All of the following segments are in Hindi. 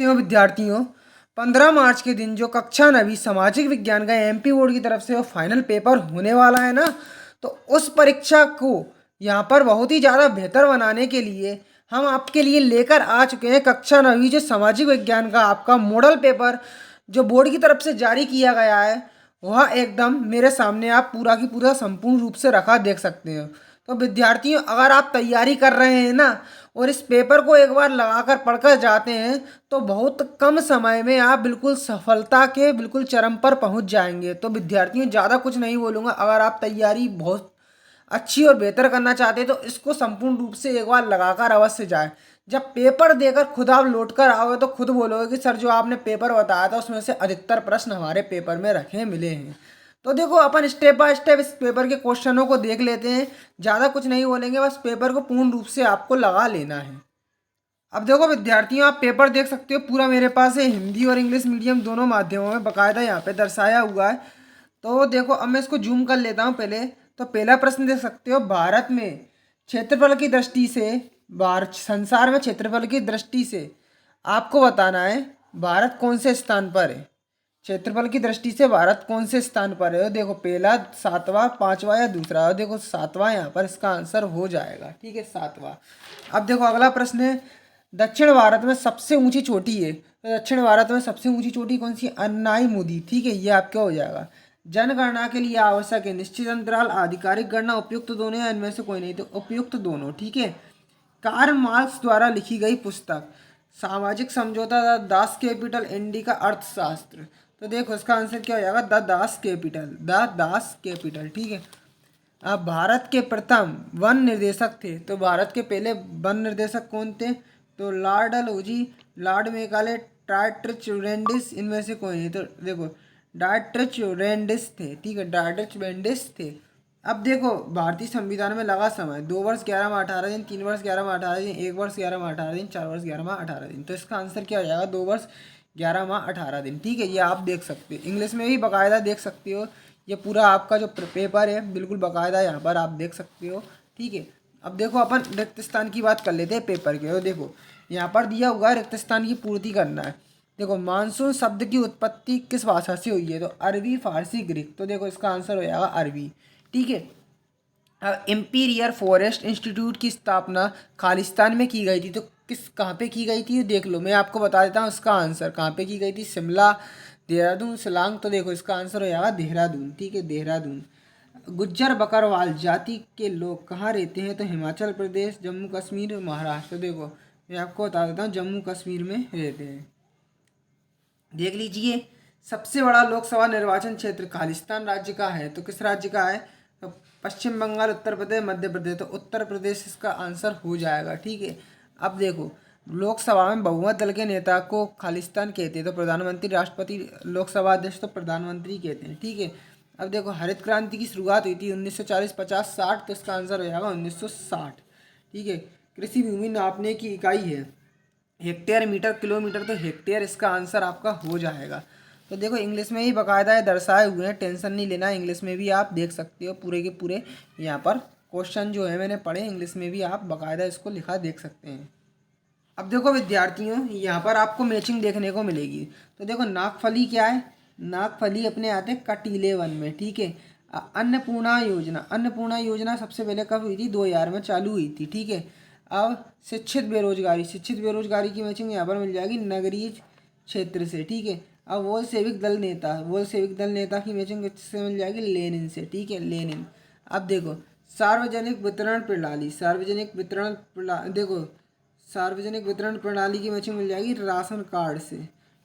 सकते हो विद्यार्थियों, 15 मार्च के दिन जो कक्षा 9वीं सामाजिक विज्ञान का एमपी बोर्ड की तरफ से वो फाइनल पेपर होने वाला है ना, तो उस परीक्षा को यहाँ पर बहुत ही ज़्यादा बेहतर बनाने के लिए हम आपके लिए लेकर आ चुके हैं कक्षा 9वीं जो सामाजिक विज्ञान का आपका मॉडल पेपर जो बोर्ड की तरफ से जारी किया गया है, वह एकदम मेरे सामने आप पूरा की पूरा संपूर्ण रूप से रखा देख सकते हो। तो विद्यार्थियों, अगर आप तैयारी कर रहे हैं ना और इस पेपर को एक बार लगाकर पढ़कर जाते हैं, तो बहुत कम समय में आप बिल्कुल सफलता के बिल्कुल चरम पर पहुंच जाएंगे। तो विद्यार्थियों, ज़्यादा कुछ नहीं बोलूँगा, अगर आप तैयारी बहुत अच्छी और बेहतर करना चाहते हैं तो इसको संपूर्ण रूप से एक बार लगाकर अवश्य जाए। जब पेपर देकर खुद आप लौट कर आओगे तो खुद बोलोगे कि सर जो आपने पेपर बताया था उसमें से अधिकतर प्रश्न हमारे पेपर में रखे मिले हैं। तो देखो, अपन स्टेप बाय स्टेप इस पेपर के क्वेश्चनों को देख लेते हैं। ज़्यादा कुछ नहीं बोलेंगे, बस पेपर को पूर्ण रूप से आपको लगा लेना है। अब देखो विद्यार्थियों, आप पेपर देख सकते हो, पूरा मेरे पास है हिंदी और इंग्लिश मीडियम दोनों माध्यमों में बाकायदा यहाँ पे दर्शाया हुआ है। तो देखो, अब मैं इसको जूम कर लेता हूँ पहले। तो पहला प्रश्न देख सकते हो, भारत में क्षेत्रफल की दृष्टि से, भारत संसार में क्षेत्रफल की दृष्टि से आपको बताना है भारत कौन से स्थान पर है। क्षेत्रफल की दृष्टि से भारत कौन से स्थान पर है। देखो, पहला, सातवां, पांचवा या दूसरा। और देखो सातवां यहाँ पर इसका आंसर हो जाएगा। ठीक है, सातवां। अब देखो अगला प्रश्न है, दक्षिण भारत में सबसे ऊंची चोटी है। तो दक्षिण भारत में सबसे ऊंची चोटी कौन सी? अन्नाई मुदी। ठीक है, ये आपका हो जाएगा। जनगणना के लिए आवश्यक है निश्चित अंतराल, आधिकारिक गणना, उपयुक्त दोनों या इनमें से कोई नहीं। तो उपयुक्त दोनों। ठीक है। कार्ल मार्क्स द्वारा लिखी गई पुस्तक सामाजिक समझौता द दास कैपिटल इंडी का अर्थशास्त्र। तो देखो इसका आंसर क्या हो जाएगा? The Das Kapital, the Das Kapital. ठीक है। अब भारत के प्रथम वन निर्देशक थे। तो भारत के पहले वन निर्देशक कौन थे? तो lord Dalhousie, lord Macaulay, Dietrich Brandis, इनमें से कोई नहीं। तो देखो डायट्रिच वेंडिस थे। ठीक है, डायट्रिच वेंडिस थे। अब देखो, भारतीय संविधान में लगा समय 2 वर्ष 11 माह 18 दिन, 3 वर्ष 11 माह 18 दिन, 1 वर्ष 11 माह 18 दिन, 4 वर्ष 11 माह 18 दिन। तो इसका आंसर क्या हो जाएगा? 2 वर्ष 11 माह 18 दिन। ठीक है, ये आप देख सकते हो, इंग्लिश में भी बाकायदा देख सकते हो। ये पूरा आपका जो पेपर है बिल्कुल बाकायदा यहाँ पर आप देख सकते हो। ठीक है। अब देखो, अपन रिक्त स्थान की बात कर लेते हैं पेपर के। और देखो यहाँ पर दिया हुआ है रिक्त स्थान की पूर्ति करना है। देखो, मानसून शब्द की उत्पत्ति किस भाषा से हुई है? तो अरबी, फारसी, ग्रीक। तो देखो इसका आंसर हो जाएगा अरबी। ठीक है। अब इम्पीरियल फॉरेस्ट इंस्टीट्यूट की स्थापना खालिस्तान में की गई थी। तो कहाँ पे की गई थी देख लो, मैं आपको बता देता हूँ इसका आंसर कहाँ पे की गई थी। शिमला, देहरादून, शिलांग। तो देखो इसका आंसर हो जाएगा देहरादून। ठीक है, देहरादून। गुज्जर बकरवाल जाति के लोग कहाँ रहते हैं? तो हिमाचल प्रदेश, जम्मू कश्मीर, महाराष्ट्र। तो देखो मैं आपको बता देता हूँ, जम्मू कश्मीर में रहते हैं। देख लीजिए, सबसे बड़ा लोकसभा निर्वाचन क्षेत्र खालिस्तान राज्य का है। तो किस राज्य का है? तो पश्चिम बंगाल, उत्तर प्रदेश, मध्य प्रदेश। तो उत्तर प्रदेश इसका आंसर हो जाएगा। ठीक है। अब देखो, लोकसभा में बहुमत दल के नेता को खालिस्तान कहते हैं। तो प्रधानमंत्री, राष्ट्रपति, लोकसभा अध्यक्ष तो प्रधानमंत्री कहते हैं। ठीक है। अब देखो, हरित क्रांति की शुरुआत हुई थी 1940, 50, 60। तो इसका आंसर हो जाएगा 1960। ठीक है। कृषि भूमि नापने की इकाई है हेक्टेयर, मीटर, किलोमीटर। तो हेक्टेयर इसका आंसर आपका हो जाएगा। तो देखो इंग्लिश में ही बाकायदा है दर्शाए हुए हैं, टेंशन नहीं लेना। इंग्लिश में भी आप देख सकते हो पूरे के पूरे यहाँ पर क्वेश्चन जो है मैंने पढ़े इंग्लिश में भी, आप बाकायदा इसको लिखा देख सकते हैं। अब देखो विद्यार्थियों, यहाँ पर आपको मैचिंग देखने को मिलेगी। तो देखो, नागफली क्या है? नागफली अपने आते हैं कटीले वन में। ठीक है। अन्नपूर्णा योजना, अन्नपूर्णा योजना सबसे पहले कब हुई थी? 2000 में चालू हुई थी। ठीक है। अब शिक्षित बेरोजगारी, शिक्षित बेरोजगारी की मैचिंग यहाँ पर मिल जाएगी नगरीय क्षेत्र से। ठीक है। अब वोल सेविक दल नेता, वोल सेविक दल नेता की मैचिंग किससे मिल जाएगी? लेनिन से। ठीक है, लेनिन। अब देखो, सार्वजनिक वितरण प्रणाली, सार्वजनिक वितरण प्रणाली, देखो सार्वजनिक वितरण प्रणाली की मैचिंग मिल जाएगी राशन कार्ड से।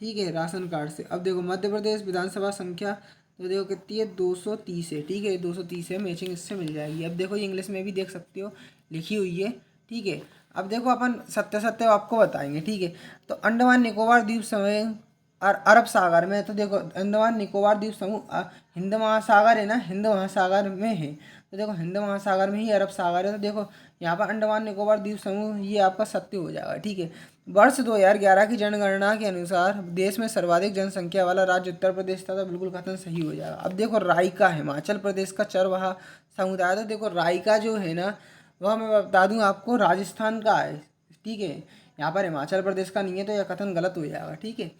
ठीक है, राशन कार्ड से। अब देखो, मध्य प्रदेश विधानसभा संख्या, तो देखो कितनी है? 230 है। ठीक है, 230 है, मैचिंग इससे मिल जाएगी। अब देखो, इंग्लिश में भी देख सकते हो लिखी हुई है। ठीक है। अब देखो, अपन सत्य सत्य आपको बताएंगे। ठीक है। तो अंडमान निकोबार द्वीप समूह और अरब सागर में। तो देखो, अंडमान निकोबार द्वीप समूह हिंद महासागर है ना, हिंद महासागर में है। तो देखो, हिंद महासागर में ही अरब सागर है। तो देखो यहाँ पर अंडमान निकोबार द्वीप समूह, ये आपका सत्य हो जाएगा। ठीक है। वर्ष 2011 की जनगणना के अनुसार देश में सर्वाधिक जनसंख्या वाला राज्य उत्तर प्रदेश था। तो बिल्कुल कथन सही हो जाएगा। अब देखो, रायका हिमाचल प्रदेश का चरवाहा समुदाय। तो देखो रायका जो है ना, वह मैं बता दूं आपको राजस्थान का है। ठीक है। यहाँ पर हिमाचल प्रदेश का नहीं है, तो यह कथन गलत हो जाएगा। ठीक है,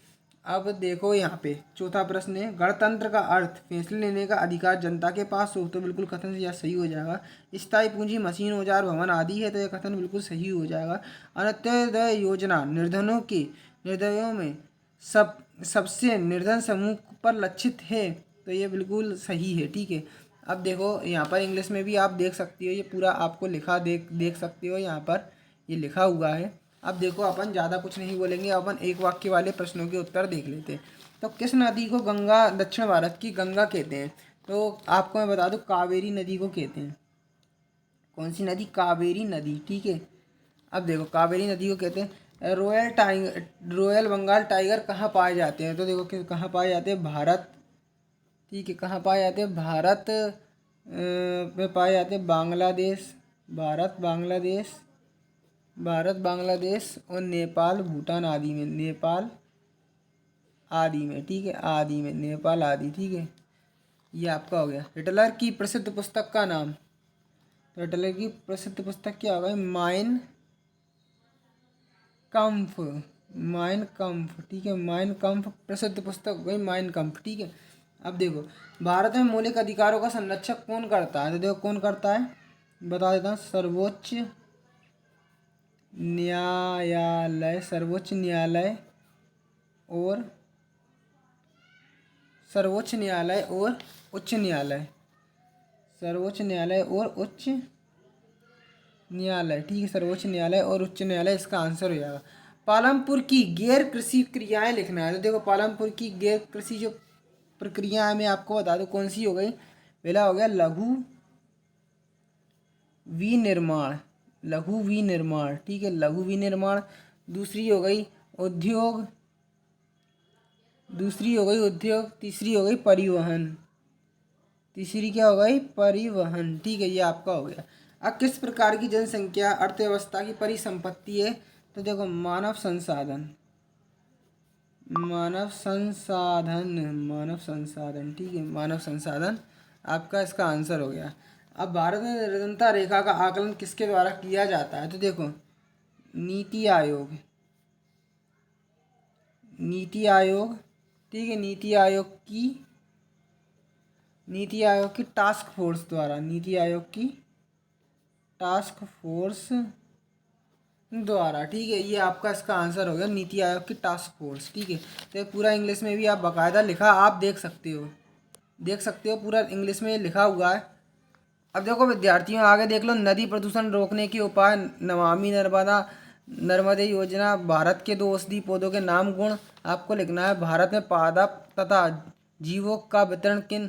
अब देखो यहाँ पे चौथा प्रश्न है, गणतंत्र का अर्थ फैसले लेने का अधिकार जनता के पास हो, तो बिल्कुल कथन यह सही हो जाएगा। स्थायी पूंजी मशीन औजार भवन आदि है, तो यह कथन बिल्कुल सही हो जाएगा। अंत्योदय योजना निर्धनों के निर्दयों में सबसे निर्धन समूह पर लक्षित है, तो ये बिल्कुल सही है। ठीक है, अब देखो यहाँ पर इंग्लिश में भी आप देख सकती हो, ये पूरा आपको लिखा देख सकते हो, यहाँ पर ये लिखा हुआ है। अब देखो अपन ज़्यादा कुछ नहीं बोलेंगे, अपन एक वाक्य वाले प्रश्नों के उत्तर देख लेते हैं। तो किस नदी को गंगा, दक्षिण भारत की गंगा कहते हैं? तो आपको मैं बता दूं, कावेरी नदी को कहते हैं। कौन सी नदी? कावेरी नदी। ठीक है, अब देखो कावेरी नदी को कहते हैं। रॉयल बंगाल टाइगर कहाँ पाए जाते हैं? तो देखो कि कहाँ पाए जाते हैं? भारत। ठीक है, कहाँ पाए जाते हैं? भारत में पाए जाते हैं। बांग्लादेश, भारत बांग्लादेश और नेपाल भूटान आदि में, नेपाल आदि में। ठीक है, आदि में, नेपाल आदि। ठीक है, ये आपका हो गया। हिटलर की प्रसिद्ध पुस्तक का नाम? तो हिटलर की प्रसिद्ध पुस्तक क्या होगा? काम्फ, माइन कम्फ। ठीक है, माइन कम्फ प्रसिद्ध पुस्तक हो गई, माइन कम्फ। ठीक है, अब देखो भारत में मौलिक अधिकारों का संरक्षक कौन करता है? तो देखो कौन करता है, बता देता हूँ। सर्वोच्च न्यायालय, सर्वोच्च न्यायालय और सर्वोच्च न्यायालय और उच्च न्यायालय, सर्वोच्च न्यायालय और उच्च न्यायालय। ठीक है, सर्वोच्च न्यायालय और उच्च न्यायालय इसका आंसर हो जाएगा। पालमपुर की गैर कृषि क्रियाएं लिखना है। तो देखो पालमपुर की गैर कृषि जो प्रक्रियाएं, मैं आपको बता दूं कौन सी हो गई। पहला हो गया लघु विनिर्माण, लघु विनिर्माण। ठीक है, लघु विनिर्माण। दूसरी हो गई उद्योग, तीसरी हो गई परिवहन, तीसरी क्या हो गई? परिवहन। ठीक है, ये आपका हो गया। अब किस प्रकार की जनसंख्या अर्थव्यवस्था की परिसंपत्ति है? तो देखो मानव संसाधन, ठीक है, मानव संसाधन आपका इसका आंसर हो गया। अब भारत में निर्धनता रेखा का आकलन किसके द्वारा किया जाता है? तो देखो नीति आयोग, ठीक है, नीति आयोग की टास्क फोर्स द्वारा, ठीक है, ये आपका इसका आंसर हो गया, नीति आयोग की टास्क फोर्स। ठीक है, तो ये पूरा इंग्लिश में भी आप बाकायदा लिखा आप देख सकते हो, पूरा इंग्लिश में लिखा हुआ है। अब देखो विद्यार्थियों आगे देख लो, नदी प्रदूषण रोकने के उपाय, नमामि नर्मदे योजना, भारत के 2 औषधि पौधों के नाम गुण आपको लिखना है। भारत में पादप तथा जीवों का वितरण किन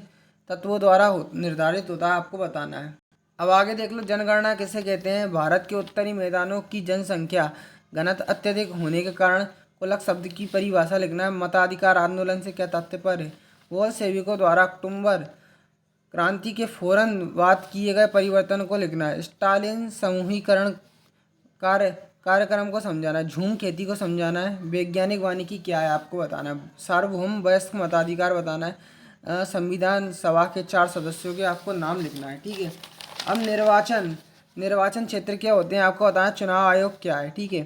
तत्वों द्वारा निर्धारित होता है, आपको बताना है। अब आगे देख लो, जनगणना किसे कहते हैं? भारत के उत्तरी मैदानों की जनसंख्या घनत्व अत्यधिक होने के कारण कुलक शब्द की परिभाषा लिखना है। मताधिकार आंदोलन से क्या तात्पर्य है? वह सेविकों द्वारा अक्टूबर क्रांति के फौरन बाद किए गए परिवर्तन को लिखना है। स्टालिन समूहीकरण कार्यक्रम को समझाना है। झूम खेती को समझाना है। वैज्ञानिक वानिकी क्या है, आपको बताना है। सार्वभौम वयस्क मताधिकार बताना है। संविधान सभा के 4 सदस्यों के आपको नाम लिखना है। ठीक है, अब निर्वाचन क्षेत्र क्या होते हैं, आपको बताना है। चुनाव आयोग क्या है? ठीक है,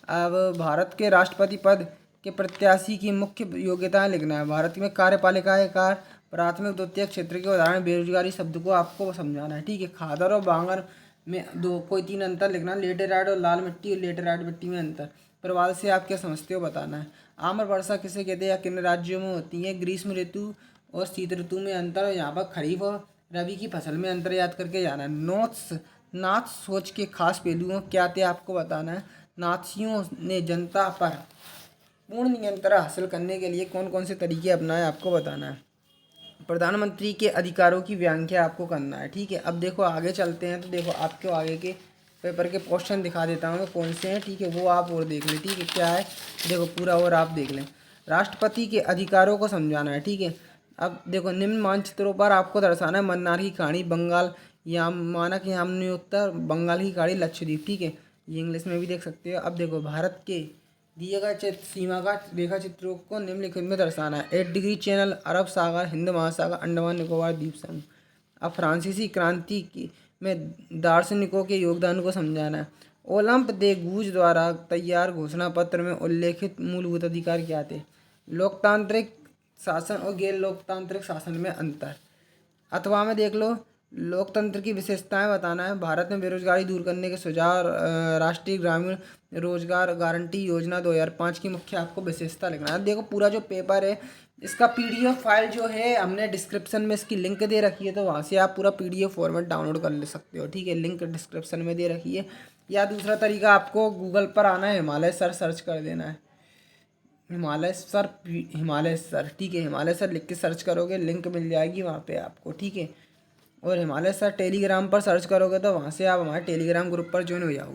अब भारत के राष्ट्रपति पद के प्रत्याशी की मुख्य योग्यताएं लिखना है। भारत में कार्यपालिका के कार्य, प्राथमिक द्वितीय क्षेत्र के उदाहरण, बेरोजगारी शब्द को आपको समझाना है। ठीक है, खादर और बांगर में कोई 3 अंतर लिखना है। लेटेराइट और लाल मिट्टी और लेटेराइट मिट्टी में अंतर। प्रवाल से आप क्या समझते हो बताना है। आम्र वर्षा किसे कहते हैं या किन राज्यों में होती है? ग्रीष्म ऋतु और शीत ऋतु में अंतर, और यहाँ पर खरीफ और रबी की फसल में अंतर याद करके जाना है। नाथ सोच के खास पहलुओं क्या थे, आपको बताना है। नाथसियों ने जनता पर पूर्ण नियंत्रण हासिल करने के लिए कौन कौन से तरीके अपनाए, आपको बताना है। प्रधानमंत्री के अधिकारों की व्याख्या आपको करना है। ठीक है, अब देखो आगे चलते हैं, तो देखो आपको आगे के पेपर के क्वेश्चन दिखा देता हूँ कौन से हैं। ठीक है, वो आप और देख लें। ठीक है, क्या है देखो पूरा और आप देख लें। राष्ट्रपति के अधिकारों को समझाना है। ठीक है, अब देखो निम्न मानचित्रों पर आपको दर्शाना है। मन्नार की खाड़ी, बंगाल याम, मानक यामिनीयोत्तर, बंगाल की खाड़ी, लक्षद्वीप। ठीक है, ये इंग्लिश में भी देख सकते हो। अब देखो भारत के दिए गए सीमा का रेखा चित्रों को निम्नलिखित में दर्शाना है। 8 डिग्री चैनल, अरब सागर, हिंद महासागर, अंडमान निकोबार द्वीप समूह। अब फ्रांसीसी क्रांति में दार्शनिकों के योगदान को समझाना है। ओलंप दे गूंज द्वारा तैयार घोषणा पत्र में उल्लेखित मूलभूत अधिकार क्या थे? लोकतांत्रिक शासन और गैर लोकतांत्रिक शासन में अंतर। अथवा में देख लो, लोकतंत्र की विशेषताएं बताना है। भारत में बेरोजगारी दूर करने के सुझाव, राष्ट्रीय ग्रामीण रोजगार गारंटी योजना 2005 की मुख्य आपको विशेषता लिखना है। देखो पूरा जो पेपर है इसका पीडीएफ फाइल जो है हमने डिस्क्रिप्शन में इसकी लिंक दे रखी है, तो वहाँ से आप पूरा पीडीएफ फॉर्मेट डाउनलोड कर ले सकते हो। ठीक है, लिंक डिस्क्रिप्शन में दे रखी है। या दूसरा तरीका, आपको गूगल पर आना है, हिमालय सर सर्च कर देना है। हिमालय सर, ठीक है, हिमालय सर लिख के सर्च करोगे, लिंक मिल जाएगी वहाँ पे आपको। ठीक है, और हिमालय सर टेलीग्राम पर सर्च करोगे तो वहाँ से आप हमारे टेलीग्राम ग्रुप पर ज्वाइन हो जाओगे।